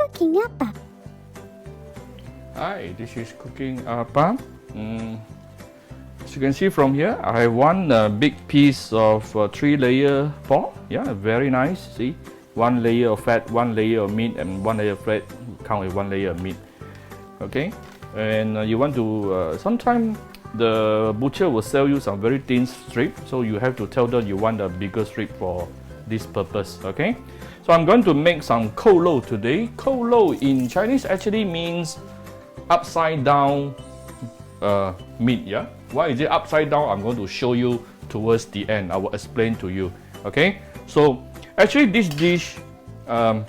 cooking apa? Hi, this is cooking apa. As you can see from here, I have one big piece of 3-layer pork. Yeah, very nice. See, 1 layer of fat, 1 layer of meat, and 1 layer of fat. Count with 1 layer of meat. Okay, and you want to. Sometimes the butcher will sell you some very thin strip, so you have to tell them you want a bigger strip for this purpose. Okay, so I'm going to make some kou lou today. Kou lou in Chinese actually means upside down meat. Yeah, why is it upside down? I'm going to show you towards the end. I will explain to you. Okay, so actually this dish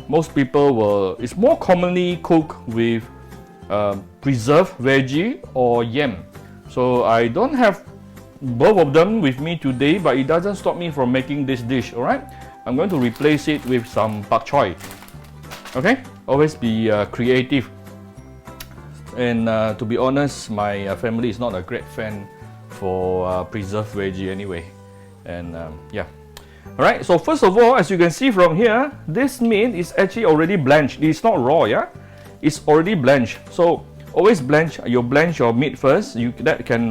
most people will, it's more commonly cooked with preserved veggie or yam. So I don't have both of them with me today, but it doesn't stop me from making this dish. All right, I'm going to replace it with some pak choy. Okay, always be creative. And to be honest, my family is not a great fan for preserved veggie anyway. And yeah. Alright, so first of all, as you can see from here, this meat is actually already blanched. It's not raw, yeah? It's already blanched. So always blanch your meat first. That can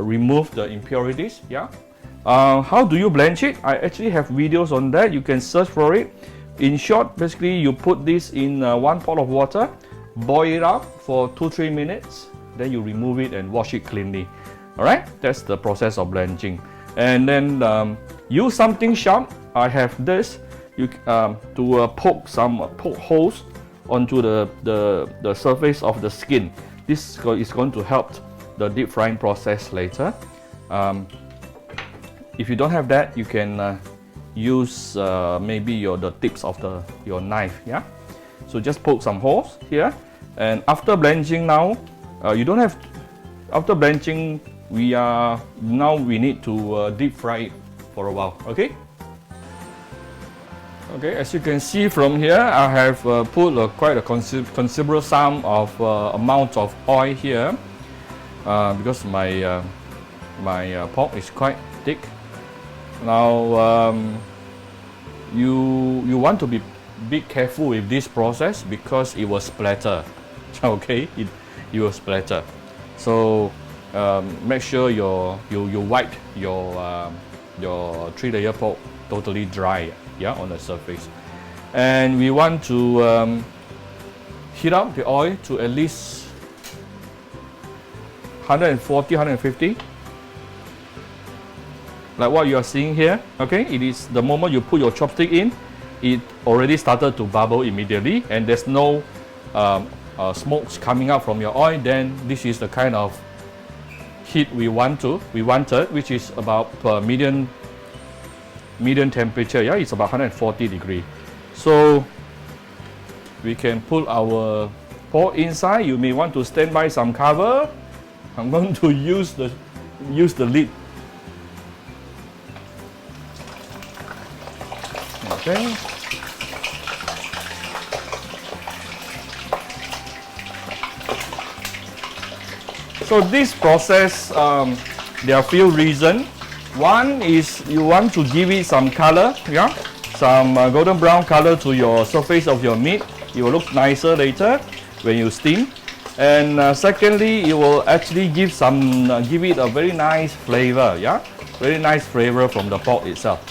remove the impurities, yeah? How do you blanch it? I actually have videos on that. You can search for it. In short, basically you put this in 1 pot of water, boil it up for 2-3 minutes, then you remove it and wash it cleanly. Alright, that's the process of blanching. And then use something sharp. I have this to poke holes onto the surface of the skin. This is going to help the deep frying process later. If you don't have that, you can use maybe the tips of your knife. Yeah. So just poke some holes here, and after blanching now, you don't have. After blanching, we need to deep fry it for a while. Okay. Okay. As you can see from here, I have put quite a considerable sum of amount of oil here because my pork is quite thick. Now you want to be careful with this process because it will splatter. Okay, it will splatter. So make sure you wipe your 3-layer pork totally dry, yeah, on the surface. And we want to heat up the oil to at least 140-150, like what you are seeing here. Okay, it is the moment you put your chopstick in, it already started to bubble immediately, and there's no smokes coming out from your oil. Then this is the kind of heat we wanted, which is about medium temperature. Yeah, it's about 140 degrees. So we can put our pork inside. You may want to stand by some cover. I'm going to use the lid. Okay. So this process, there are a few reasons. One is you want to give it some color, yeah, some golden brown color to your surface of your meat. It will look nicer later when you steam. And secondly, it will actually give it a very nice flavor, yeah, very nice flavor from the pork itself.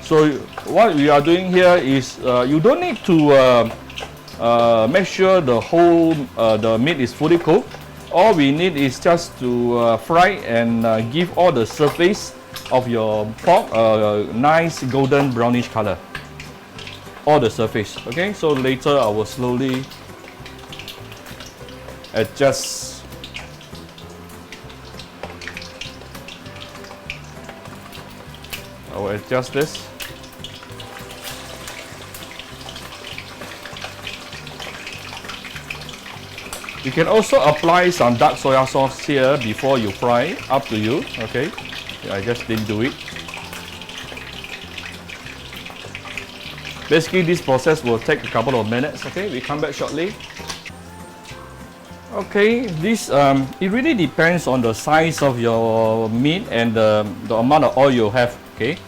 So what we are doing here is you don't need to make sure the meat is fully cooked. All we need is just to fry and give all the surface of your pork a nice golden brownish color. All the surface. Okay, so later I will slowly adjust. I will adjust this. You can also apply some dark soya sauce here before you fry, up to you. Okay, I just didn't do it. Basically, this process will take a couple of minutes. Okay, we come back shortly. Okay, this it really depends on the size of your meat and the amount of oil you have. Okay,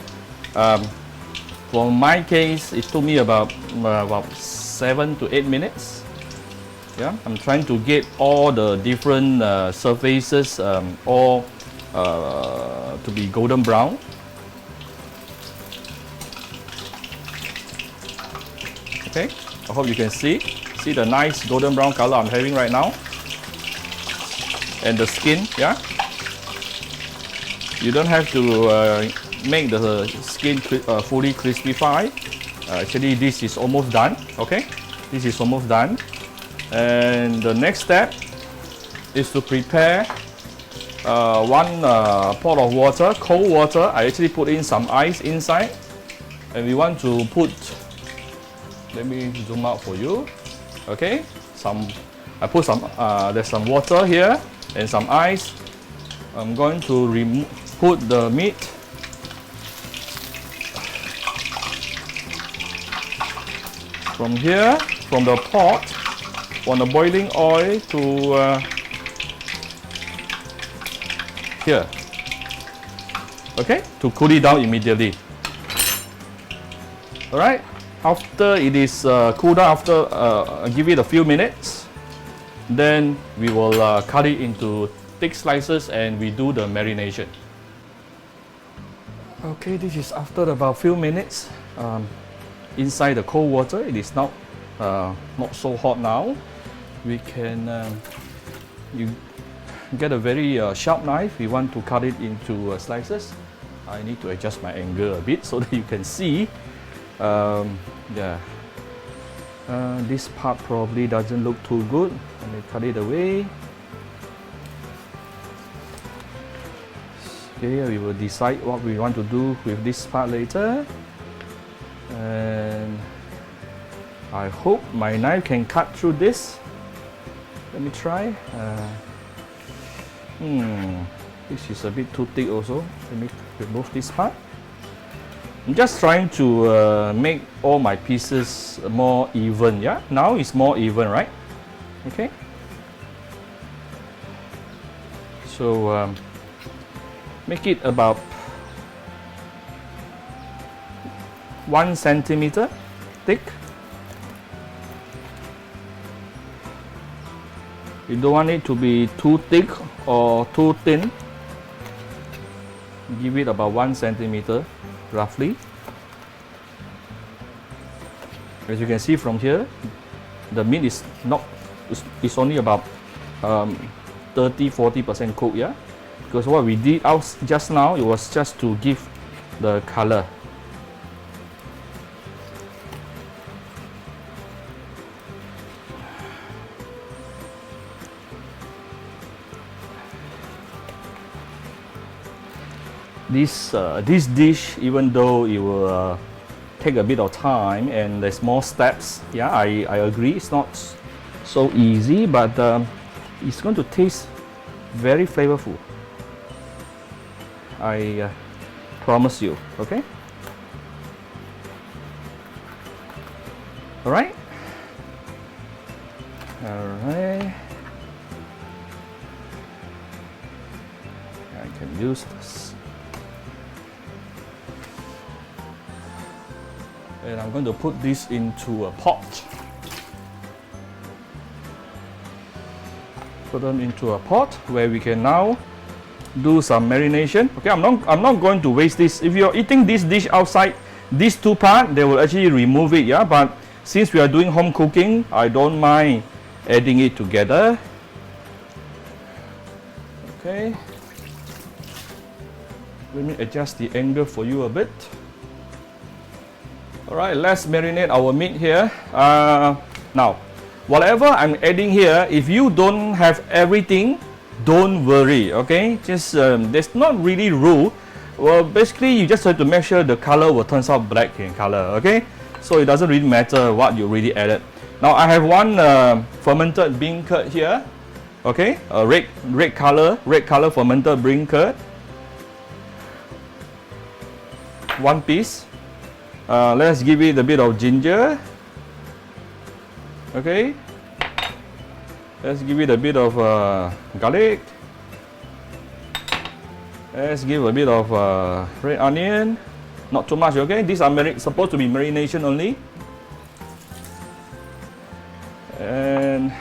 For my case, it took me about 7 to 8 minutes. Yeah, I'm trying to get all the different surfaces all to be golden brown. Okay, I hope you can see the nice golden brown color I'm having right now. And the skin, yeah. You don't have to make the skin fully crispified. Actually, this is almost done. Okay, this is almost done. And the next step is to prepare one pot of water, cold water. I actually put in some ice inside, and we want to put. Let me zoom out for you. Okay, I put some. There's some water here and some ice. I'm going to put the meat from here, from the pot, from the boiling oil to here. Okay, to cool it down immediately. All right. After it is cooled down, after give it a few minutes, then we will cut it into thick slices and we do the marination. Okay, this is after about few minutes inside the cold water. It is not so hot now. We can you get a very sharp knife. We want to cut it into slices. I need to adjust my angle a bit so that you can see. This part probably doesn't look too good. Let me cut it away. Okay, we will decide what we want to do with this part later. And I hope my knife can cut through this. Let me try. This is a bit too thick also. Let me remove this part. I'm just trying to make all my pieces more even. Yeah, now it's more even, right? Okay. So make it about 1 centimeter thick. You don't want it to be too thick or too thin. Give it about 1 centimeter roughly. As you can see from here, the meat is it's only about 30-40% cooked, yeah? Because what we did out just now, it was just to give the color. This dish, even though it will take a bit of time and there's more steps, yeah, I agree, it's not so easy, but it's going to taste very flavorful. I promise you. Okay. All right. I can use this. And I'm going to put this into a pot. Put them into a pot where we can now do some marination. Okay, I'm not going to waste this. If you're eating this dish outside, these two parts, they will actually remove it, yeah. But since we are doing home cooking, I don't mind adding it together. Okay. Let me adjust the angle for you a bit. Alright, let's marinate our meat here. Now, whatever I'm adding here, if you don't have everything, don't worry, okay? Just there's not really rule. Well, basically you just have to make sure the color will turn out black in color, okay? So it doesn't really matter what you really added. Now I have one fermented bean curd here, okay? A red color fermented bean curd. One piece. Let's give it a bit of ginger. Okay. Let's give it a bit of garlic. Let's give a bit of red onion. not too much. Okay, these are supposed to be marination only. And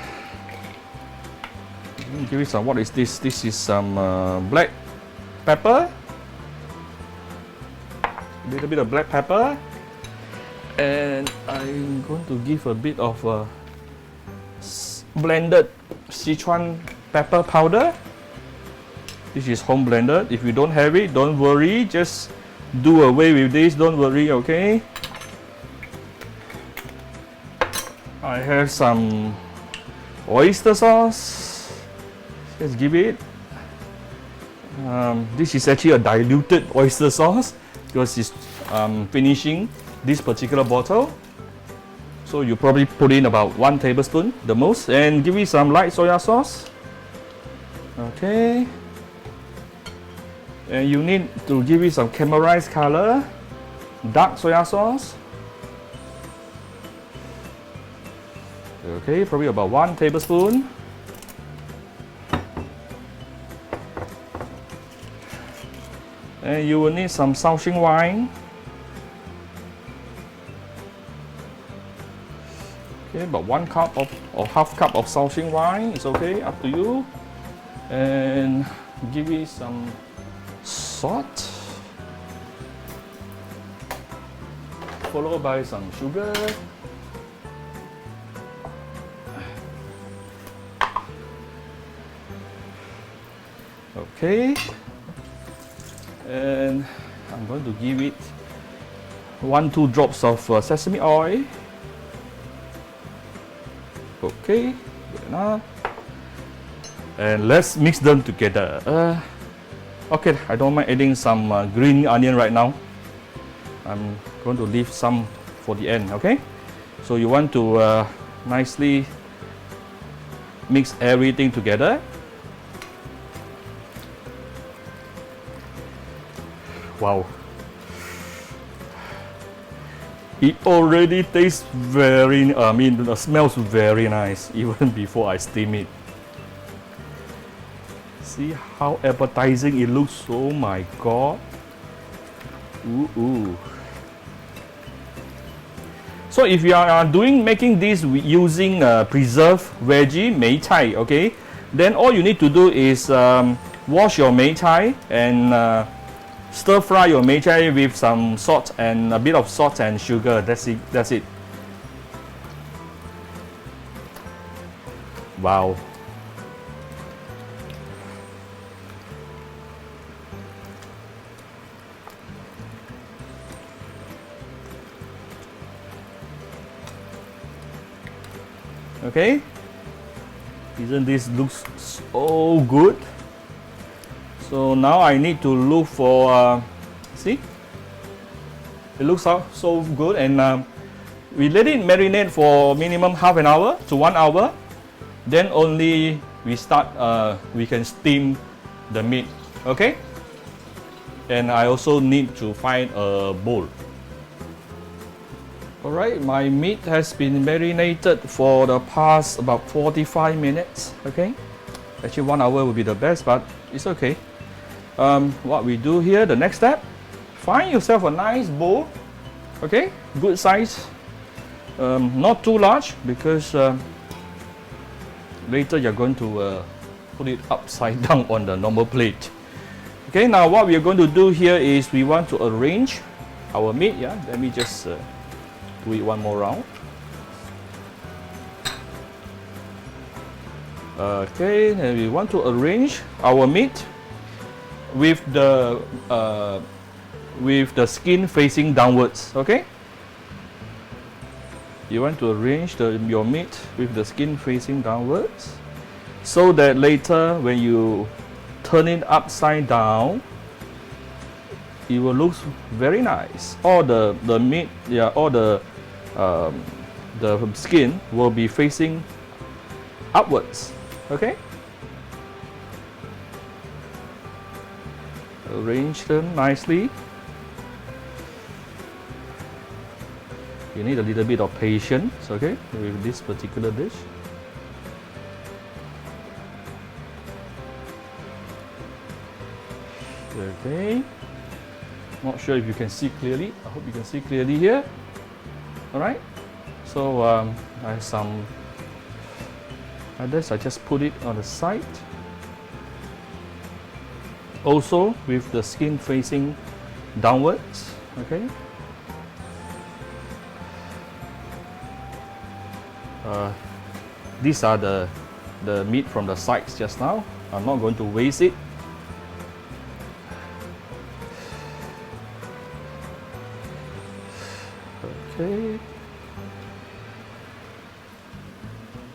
give it some. What is this? This is some black pepper. A little bit of black pepper. And I'm going to give a bit of blended Sichuan pepper powder. This is home blended. If you don't have it, don't worry. Just do away with this. Don't worry, okay? I have some oyster sauce. Let's give it. This is actually a diluted oyster sauce because it's finishing this particular bottle. So you probably put in about 1 tablespoon the most, and give it some light soya sauce. Okay. And you need to give it some caramelized color, dark soya sauce. Okay, probably about 1 tablespoon. And you will need some Shaoxing wine. Okay, about 1 cup or half cup of Shaoxing wine. It's okay, up to you. And give it some salt, followed by some sugar. Okay, and I'm going to give it 1-2 drops of sesame oil. Okay, good enough. And let's mix them together. Okay, I don't mind adding some green onion right now. I'm going to leave some for the end, okay? So you want to nicely mix everything together. Wow. It already tastes very, it smells very nice even before I steam it. See how appetizing it looks. Oh my god. Ooh. So if you are making this using preserved veggie mei cai, okay, then all you need to do is wash your mei cai and stir fry your mei cai with some salt and a bit of salt and sugar. That's it. Wow. Okay, isn't this looks so good? So now I need to look for see, it looks so good, and we let it marinate for minimum half an hour to 1 hour. Then only we can steam the meat. Okay, and I also need to find a bowl. Alright, my meat has been marinated for the past about 45 minutes. Okay, actually 1 hour would be the best, but it's okay. What we do here, the next step, find yourself a nice bowl. Okay, good size, not too large, because later you're going to put it upside down on the normal plate. Okay, now what we are going to do here is we want to arrange our meat. Yeah, let me just do it one more round. Okay, and we want to arrange our meat with the skin facing downwards. Okay, you want to arrange your meat with the skin facing downwards, so that later when you turn it upside down, it will look very nice. All the meat, yeah, all the skin will be facing upwards. Okay, arrange them nicely. You need a little bit of patience, okay, with this particular dish. Okay, Not sure if you can see clearly. I hope you can see clearly here. All right. So I have some others. I just put it on the side. Also with the skin facing downwards. Okay. These are the meat from the sides just now. I'm not going to waste it. Okay.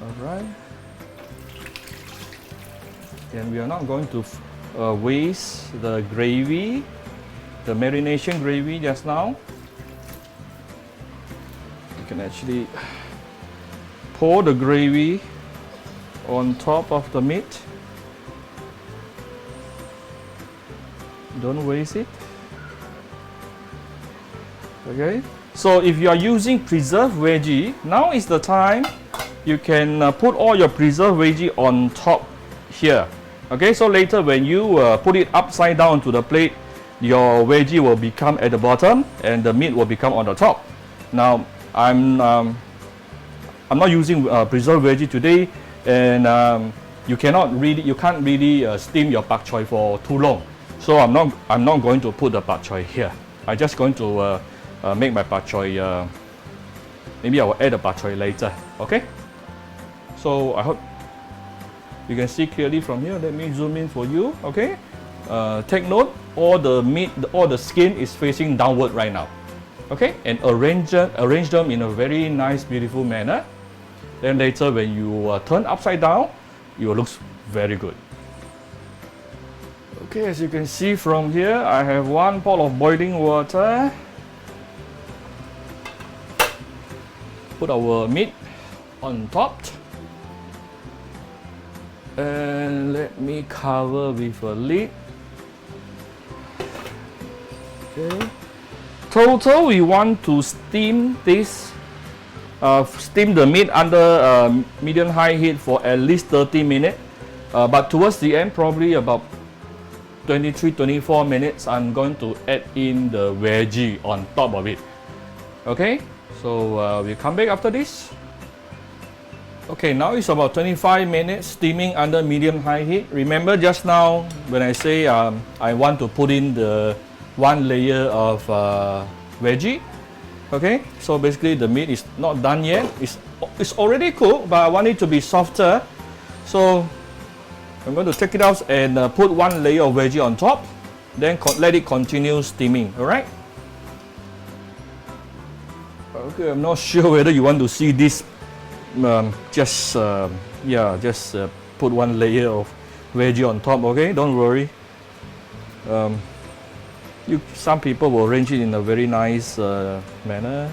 Alright. And we are not going to waste the gravy, the marination gravy just now. You can actually pour the gravy on top of the meat. Don't waste it. Okay. So if you are using preserved veggie, now is the time you can put all your preserved veggie on top here. Okay, so later when you put it upside down to the plate, your veggie will become at the bottom and the meat will become on the top. Now I'm not using preserved veggie today, and you can't really steam your bak choy for too long. So I'm not going to put the bak choy here. I'm just going to make my bak choy. Maybe I will add the bak choy later. Okay. So I hope you can see clearly from here. Let me zoom in for you. Okay. Take note. All the meat, all the skin is facing downward right now. Okay, and arrange them in a very nice, beautiful manner. Then later, when you turn upside down, it will look very good. Okay, as you can see from here, I have 1 pot of boiling water. Put our meat on top. And let me cover with a lid. Okay. Total, we want to steam this, steam the meat under medium-high heat for at least 30 minutes. But towards the end, probably about 23-24 minutes, I'm going to add in the veggie on top of it. Okay, so we'll come back after this. Okay, now it's about 25 minutes steaming under medium-high heat. Remember just now when I say I want to put in the 1 layer of veggie. Okay, so basically the meat is not done yet. It's already cooked, but I want it to be softer. So I'm going to take it out and put 1 layer of veggie on top. Then let it continue steaming. All right. Okay, I'm not sure whether you want to see this. Just put 1 layer of veggie on top. Okay, don't worry. Some people will arrange it in a very nice manner.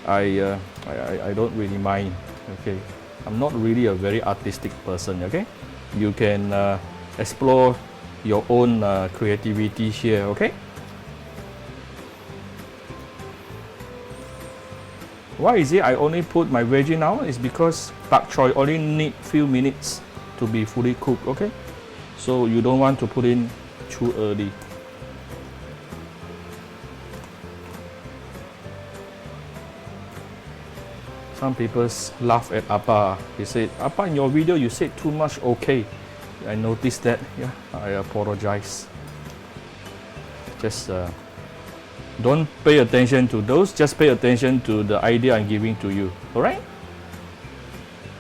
I don't really mind. Okay, I'm not really a very artistic person. Okay, you can explore your own creativity here. Okay. Why is it I only put my veggie now? It's because bak choy only need few minutes to be fully cooked. Okay, so you don't want to put in too early. Some people laugh at Appa. He said, "Appa, in your video you said too much okay." I noticed that. Yeah, I apologize. Just don't pay attention to those. Just pay attention to the idea I'm giving to you. All right?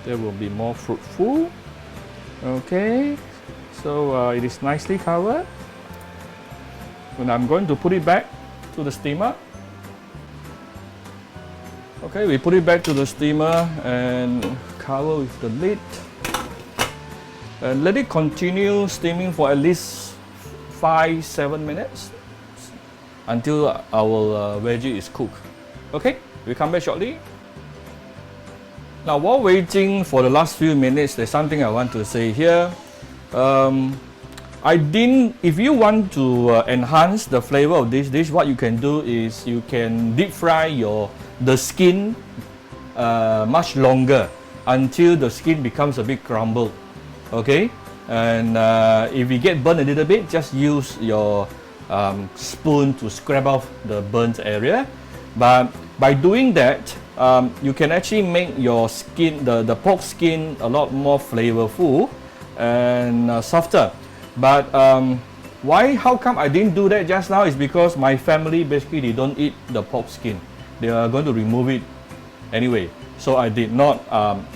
That will be more fruitful. Okay. So it is nicely covered. And I'm going to put it back to the steamer. Okay, we put it back to the steamer and cover with the lid. And let it continue steaming for at least 5-7 minutes until our veggie is cooked. Okay, we'll come back shortly. Now, while waiting for the last few minutes, there's something I want to say here. If you want to enhance the flavor of this dish, what you can do is you can deep fry the skin much longer until the skin becomes a bit crumbled. Okay, and if you get burned a little bit, just use your spoon to scrape off the burnt area. But by doing that, you can actually make your skin, the pork skin, a lot more flavorful and softer. But how come I didn't do that just now is because my family basically they don't eat the pork skin. They are going to remove it anyway. So I did not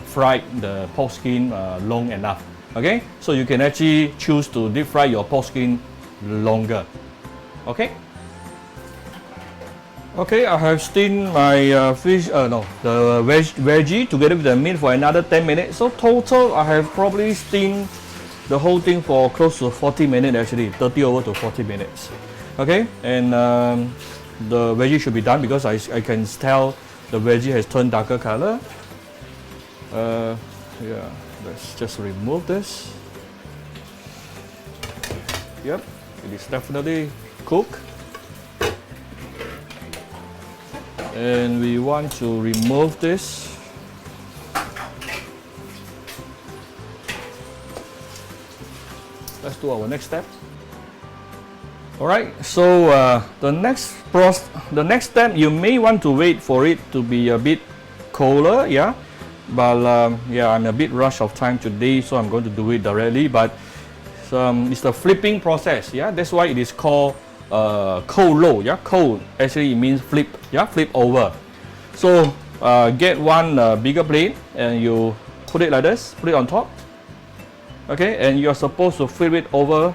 fry the pork skin long enough. Okay, so you can actually choose to deep fry your pork skin longer. Okay. Okay, I have steamed my the veggie together with the meat for another 10 minutes. So total, I have probably steamed the whole thing for close to 40 minutes actually, 30 over to 40 minutes. Okay, and the veggie should be done because I can tell the veggie has turned darker color. Yeah, let's just remove this. Yep, it is definitely cooked. And we want to remove this. Let's do our next step. All right, so the next step, you may want to wait for it to be a bit colder, yeah. But yeah, I'm a bit rushed of time today, so I'm going to do it directly. But it's the flipping process, yeah. That's why it is called cold roll, yeah. Cold actually it means flip, yeah, flip over. So get one bigger plate and you put it like this, put it on top. Okay, and you're supposed to flip it over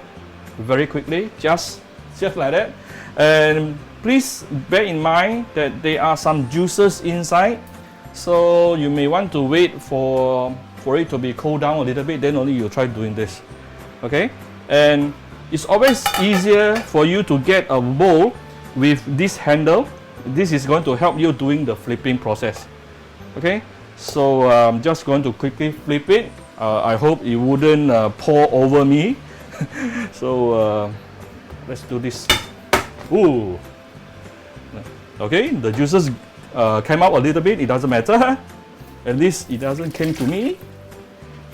very quickly, just like that. And please bear in mind that there are some juices inside, so you may want to wait for it to be cooled down a little bit, then only you try doing this. Okay, and it's always easier for you to get a bowl with this handle. This is going to help you doing the flipping process. Okay, so I'm just going to quickly flip it. I hope it wouldn't pour over me. So let's do this. Ooh. Okay, the juices came out a little bit. It doesn't matter. At least it doesn't came to me.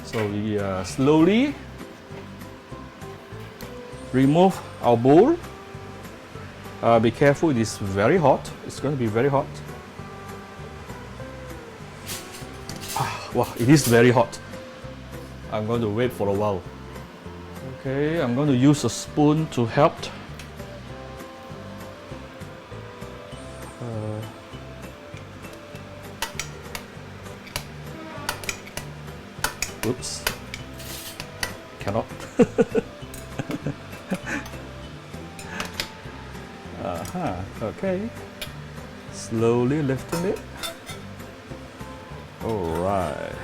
So we slowly remove our bowl. Be careful, it is very hot. It's going to be very hot. Wow, it is very hot. I'm going to wait for a while. Okay, I'm going to use a spoon to help. Oops. Cannot. Okay. Slowly lifting it. Alright.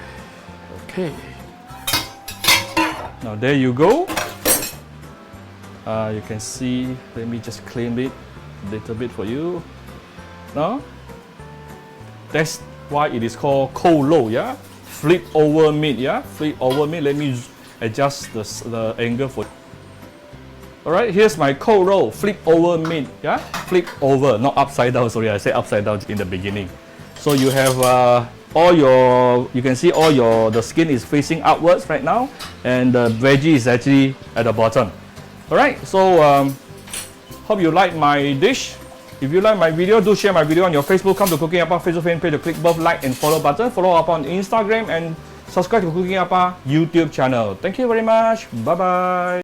Okay. Now there you go. You can see, let me just clean it a little bit for you. Now, that's why it is called cold roll, yeah? Flip over meat, yeah? Flip over meat. Let me adjust the angle for. Alright, here's my cold roll, flip over meat, yeah? Flip over, not upside down, sorry, I said upside down in the beginning. So you have you can see the skin is facing outwards right now, and the veggie is actually at the bottom. Alright, so hope you like my dish. If you like my video, do share my video on your Facebook. Come to Cooking Appa Facebook fan page to click both like and follow button. Follow up on Instagram and subscribe to Cooking Appa YouTube channel. Thank you very much. Bye bye.